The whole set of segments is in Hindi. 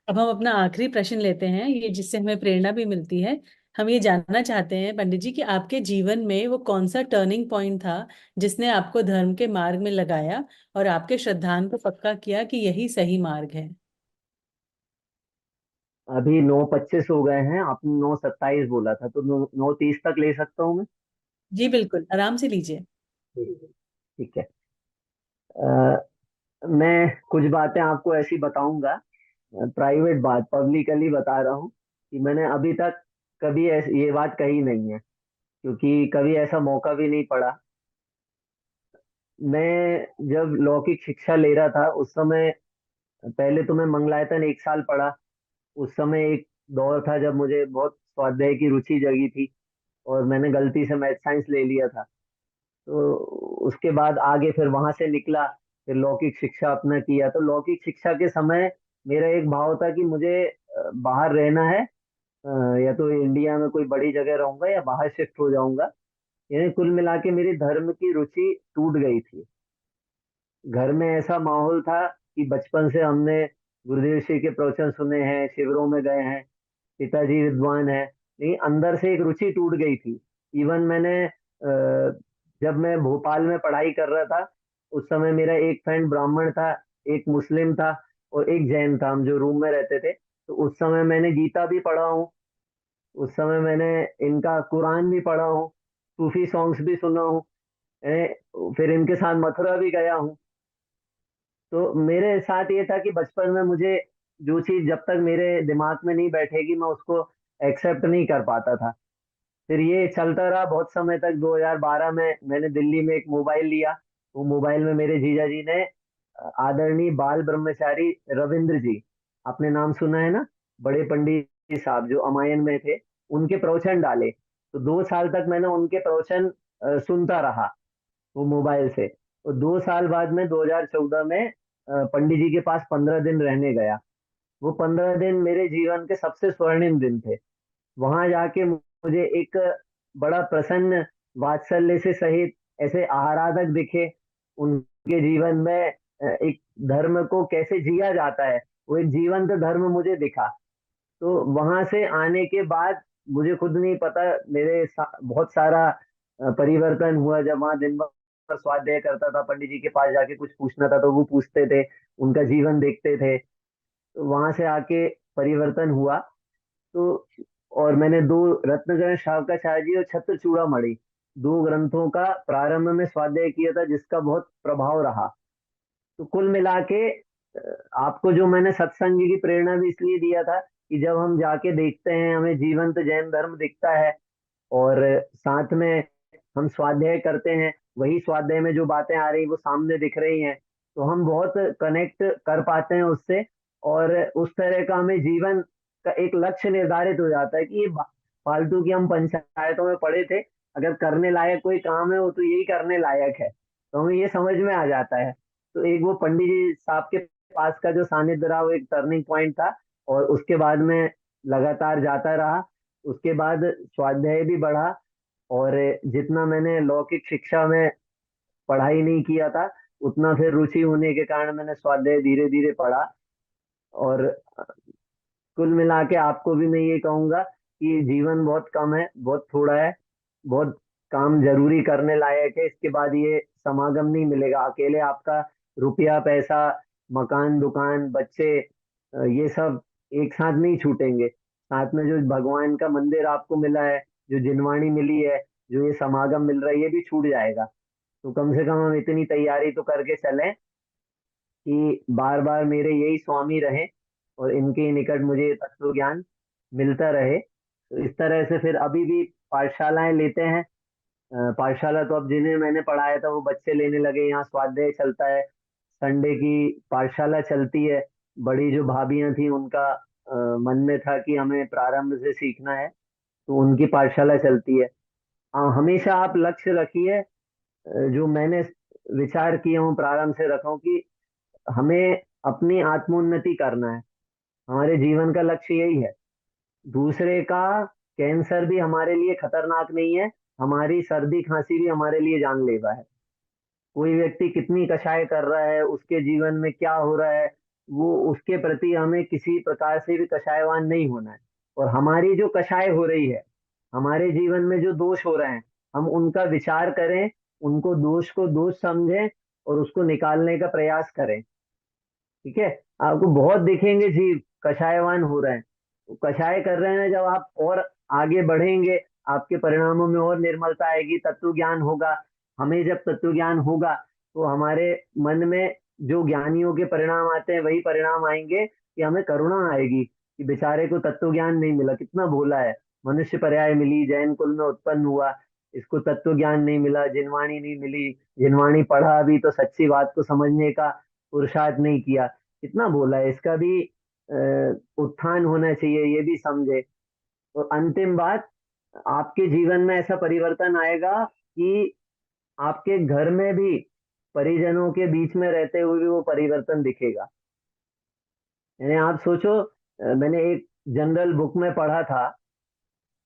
अब हम अपना आखिरी प्रश्न लेते हैं, ये जिससे हमें प्रेरणा भी मिलती है। हम ये जानना चाहते हैं पंडित जी कि आपके जीवन में वो कौन सा टर्निंग पॉइंट था जिसने आपको धर्म के मार्ग में लगाया और आपके श्रद्धान को पक्का किया कि यही सही मार्ग है। अभी 9:25 हो गए हैं, आपने 9:27 बोला था, तो 9:30 तक ले सकता हूँ मैं? जी बिल्कुल, आराम से लीजिए। ठीक है। मैं कुछ बातें आपको ऐसी बताऊंगा, प्राइवेट बात पब्लिकली बता रहा हूँ, कि मैंने अभी तक कभी ये बात कही नहीं है, क्योंकि कभी ऐसा मौका भी नहीं पड़ा। मैं जब लौकिक शिक्षा ले रहा था उस समय, पहले तो मैं मंगलायतन 1 साल पढ़ा। उस समय एक दौर था जब मुझे बहुत स्वाध्याय की रुचि जगी थी, और मैंने गलती से मैथ साइंस ले लिया था। तो उसके बाद आगे फिर वहां से निकला, फिर लौकिक शिक्षा अपना किया। तो लौकिक शिक्षा के समय मेरा एक भाव था कि मुझे बाहर रहना है, या तो इंडिया में कोई बड़ी जगह रहूंगा या बाहर शिफ्ट हो जाऊंगा। यानी कुल मिला के मेरी धर्म की रुचि टूट गई थी। घर में ऐसा माहौल था कि बचपन से हमने गुरुदेव श्री के प्रवचन सुने हैं, शिविरों में गए हैं, पिताजी विद्वान है, लेकिन अंदर से एक रुचि टूट गई थी। इवन मैंने जब मैं भोपाल में पढ़ाई कर रहा था, उस समय मेरा एक फ्रेंड ब्राह्मण था, एक मुस्लिम था, और एक जैन था। हम जो रूम में रहते थे, तो उस समय मैंने गीता भी पढ़ा हूँ, उस समय मैंने इनका कुरान भी पढ़ा हूँ, सूफी सॉन्ग्स भी सुना हूँ। फिर इनके साथ मथुरा भी गया हूँ। तो मेरे साथ ये था कि बचपन में मुझे जो चीज जब तक मेरे दिमाग में नहीं बैठेगी, मैं उसको एक्सेप्ट नहीं कर पाता था। फिर ये चलता रहा बहुत समय तक। 2012 में मैंने दिल्ली में एक मोबाइल लिया। वो मोबाइल में मेरे जीजा जी ने आदरणीय बाल ब्रह्मचारी रविंद्र जी, आपने नाम सुना है ना, बड़े पंडित जी साहब जो अमायन में थे, उनके प्रवचन डाले। तो 2 साल तक मैंने उनके प्रवचन सुनता रहा वो मोबाइल से। और 2 साल बाद में 2014 में पंडित जी के पास 15 दिन रहने गया। वो 15 दिन मेरे जीवन के सबसे स्वर्णिम दिन थे। वहां जाके मुझे एक बड़ा प्रसन्न, वात्सल्य से सहित ऐसे आराधक दिखे। उनके जीवन में एक धर्म को कैसे जिया जाता है, वो एक जीवंत धर्म मुझे दिखा। तो वहां से आने के बाद मुझे खुद नहीं पता, बहुत सारा परिवर्तन हुआ। जब वहां दिन भर स्वाध्याय करता था, पंडित जी के पास जाके कुछ पूछना था तो वो पूछते थे, उनका जीवन देखते थे। तो वहां से आके परिवर्तन हुआ। तो और मैंने दो, रत्नजन शावकाचार्य जी और छत्र चूड़ामणि, दो ग्रंथों का प्रारंभ में स्वाध्याय किया था, जिसका बहुत प्रभाव रहा। तो कुल मिला के आपको जो मैंने सत्संग की प्रेरणा भी इसलिए दिया था कि जब हम जाके देखते हैं हमें जीवंत जैन धर्म दिखता है, और साथ में हम स्वाध्याय करते हैं, वही स्वाध्याय में जो बातें आ रही वो सामने दिख रही हैं, तो हम बहुत कनेक्ट कर पाते हैं उससे। और उस तरह का हमें जीवन का एक लक्ष्य निर्धारित हो जाता है कि ये फालतू की हम पंचायतों में पढ़े थे, अगर करने लायक कोई काम है वो तो यही करने लायक है। तो हमें ये समझ में आ जाता है। तो एक वो पंडित जी साहब के पास का जो सानिध्य रहा वो एक टर्निंग पॉइंट था। और उसके बाद में लगातार जाता रहा। उसके बाद स्वाध्याय भी बढ़ा। और जितना मैंने लौकिक शिक्षा में पढ़ाई नहीं किया था, उतना फिर रुचि होने के कारण मैंने स्वाध्याय धीरे धीरे पढ़ा। और कुल मिला के आपको भी मैं ये कहूंगा कि जीवन बहुत कम है, बहुत थोड़ा है, बहुत काम जरूरी करने लायक है। इसके बाद ये समागम नहीं मिलेगा। अकेले आपका रुपया पैसा, मकान दुकान बच्चे, ये सब एक साथ नहीं छूटेंगे। साथ में जो भगवान का मंदिर आपको मिला है, जो जिनवाणी मिली है, जो ये समागम मिल रहा है, ये भी छूट जाएगा। तो कम से कम हम इतनी तैयारी तो करके चलें कि बार बार मेरे यही स्वामी रहे, और इनके निकट मुझे तत्व ज्ञान मिलता रहे। तो इस तरह से फिर अभी भी पाठशालाएं लेते हैं। पाठशाला तो अब जिन्हें मैंने पढ़ाया था वो बच्चे लेने लगे, यहाँ स्वाध्याय चलता है, संडे की पाठशाला चलती है। बड़ी जो भाभियां थी उनका मन में था कि हमें प्रारंभ से सीखना है, तो उनकी पाठशाला चलती है। हमेशा आप लक्ष्य रखिए, जो मैंने विचार किया हूँ प्रारंभ से रखा हूँ, कि हमें अपनी आत्मोन्नति करना है। हमारे जीवन का लक्ष्य यही है। दूसरे का कैंसर भी हमारे लिए खतरनाक नहीं है, हमारी सर्दी खांसी भी हमारे लिए जानलेवा है। कोई व्यक्ति कितनी कषाय कर रहा है, उसके जीवन में क्या हो रहा है, वो उसके प्रति हमें किसी प्रकार से भी कषायवान नहीं होना है। और हमारी जो कषाय हो रही है, हमारे जीवन में जो दोष हो रहे हैं, हम उनका विचार करें, उनको दोष को दोष समझें और उसको निकालने का प्रयास करें। ठीक है। आपको बहुत दिखेंगे जीव कषायवान हो रहे हैं। तो कषाय कर रहे हैं, जब आप और आगे बढ़ेंगे, आपके परिणामों में और निर्मलता आएगी, तत्व ज्ञान होगा। हमें जब तत्व ज्ञान होगा तो हमारे मन में जो ज्ञानियों के परिणाम आते हैं वही परिणाम आएंगे, कि हमें करुणा आएगी कि बेचारे को तत्व ज्ञान नहीं मिला, कितना भोला है। मनुष्य पर्याय मिली, जैन कुल में उत्पन्न हुआ, इसको तत्व ज्ञान नहीं मिला, जिनवाणी नहीं मिली, जिनवाणी पढ़ा भी तो सच्ची बात को समझने का पुरुषार्थ नहीं किया। कितना बोला है, इसका भी उत्थान होना चाहिए, ये भी समझे। और अंतिम बात, आपके जीवन में ऐसा परिवर्तन आएगा कि आपके घर में भी परिजनों के बीच में रहते हुए भी वो परिवर्तन दिखेगा। यानी आप सोचो, मैंने एक जनरल बुक में पढ़ा था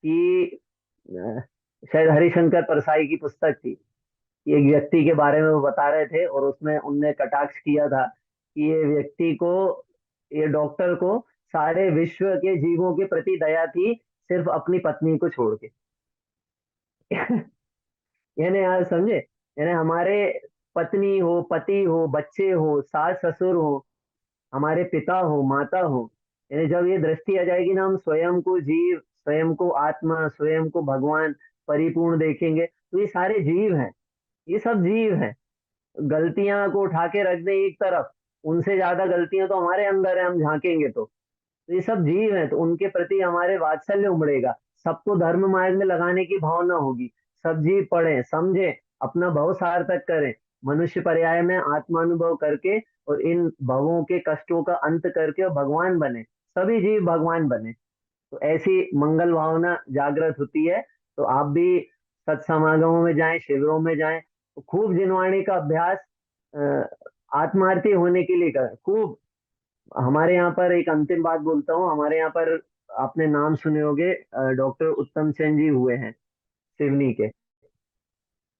कि अ, शायद हरिशंकर परसाई की पुस्तक थी। एक व्यक्ति के बारे में वो बता रहे थे, और उसमें उनने कटाक्ष किया था कि ये व्यक्ति को, ये डॉक्टर को सारे विश्व के जीवों के प्रति दया थी, सिर्फ अपनी पत्नी को छोड़ के। यानी यार समझे, यानी हमारे पत्नी हो, पति हो, बच्चे हो, सास ससुर हो, हमारे पिता हो, माता हो, यानी जब ये दृष्टि आ जाएगी ना, हम स्वयं को जीव, स्वयं को आत्मा, स्वयं को भगवान परिपूर्ण देखेंगे, तो ये सारे जीव हैं, ये सब जीव हैं। गलतियां को उठा के रख दें एक तरफ, उनसे ज्यादा गलतियां तो हमारे अंदर है, हम झांकेंगे तो ये सब जीव हैं, तो उनके प्रति हमारे वात्सल्य उमड़ेगा। सबको धर्म मार्ग में लगाने की भावना होगी। सब जीव पढ़ें, समझें, अपना भव सार्थक करें, मनुष्य पर्याय में आत्मानुभव करके और इन भवों के कष्टों का अंत करके और भगवान बने, सभी जीव भगवान बने। तो ऐसी मंगल भावना जागृत होती है। तो आप भी सत्समागमों में जाएं, शिविरों में जाएं, तो खूब जिनवाणी का अभ्यास आत्मार्थी होने के लिए करें खूब। हमारे यहाँ पर एक अंतिम बात बोलता हूँ, हमारे यहाँ पर आपने नाम सुने होंगे, डॉक्टर उत्तम चंद जी हुए हैं, सिवनी के,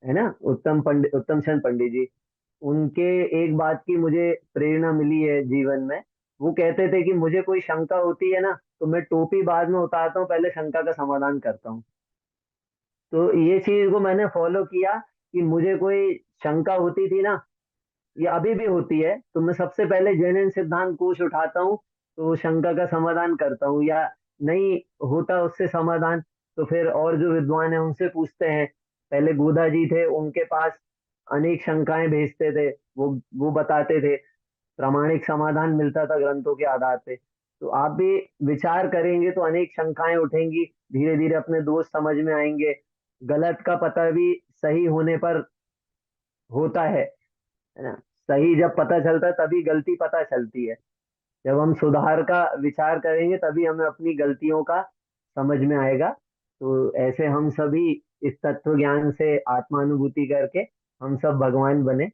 है ना, उत्तम चंद पंडित जी। उनके एक बात की मुझे प्रेरणा मिली है जीवन में। वो कहते थे कि मुझे कोई शंका होती है ना, तो मैं टोपी बाद में उतारता हूँ, पहले शंका का समाधान करता हूँ। तो ये चीज को मैंने फॉलो किया, कि मुझे कोई शंका होती थी ना, ये अभी भी होती है, तो मैं सबसे पहले जैन सिद्धांत कोश उठाता हूँ, तो शंका का समाधान करता हूँ, या नहीं होता उससे समाधान, तो फिर और जो विद्वान है उनसे पूछते हैं। पहले गोदा जी थे, उनके पास अनेक शंकाएं भेजते थे, वो बताते थे, प्रामाणिक समाधान मिलता था ग्रंथों के आधार पे। तो आप भी विचार करेंगे तो अनेक शंकाएं उठेंगी, धीरे धीरे अपने दोष समझ में आएंगे। गलत का पता भी सही होने पर होता है ना। सही जब पता चलता है तभी गलती पता चलती है। जब हम सुधार का विचार करेंगे तभी हमें अपनी गलतियों का समझ में आएगा। तो ऐसे हम सभी इस तत्व ज्ञान से आत्मानुभूति करके हम सब भगवान बने।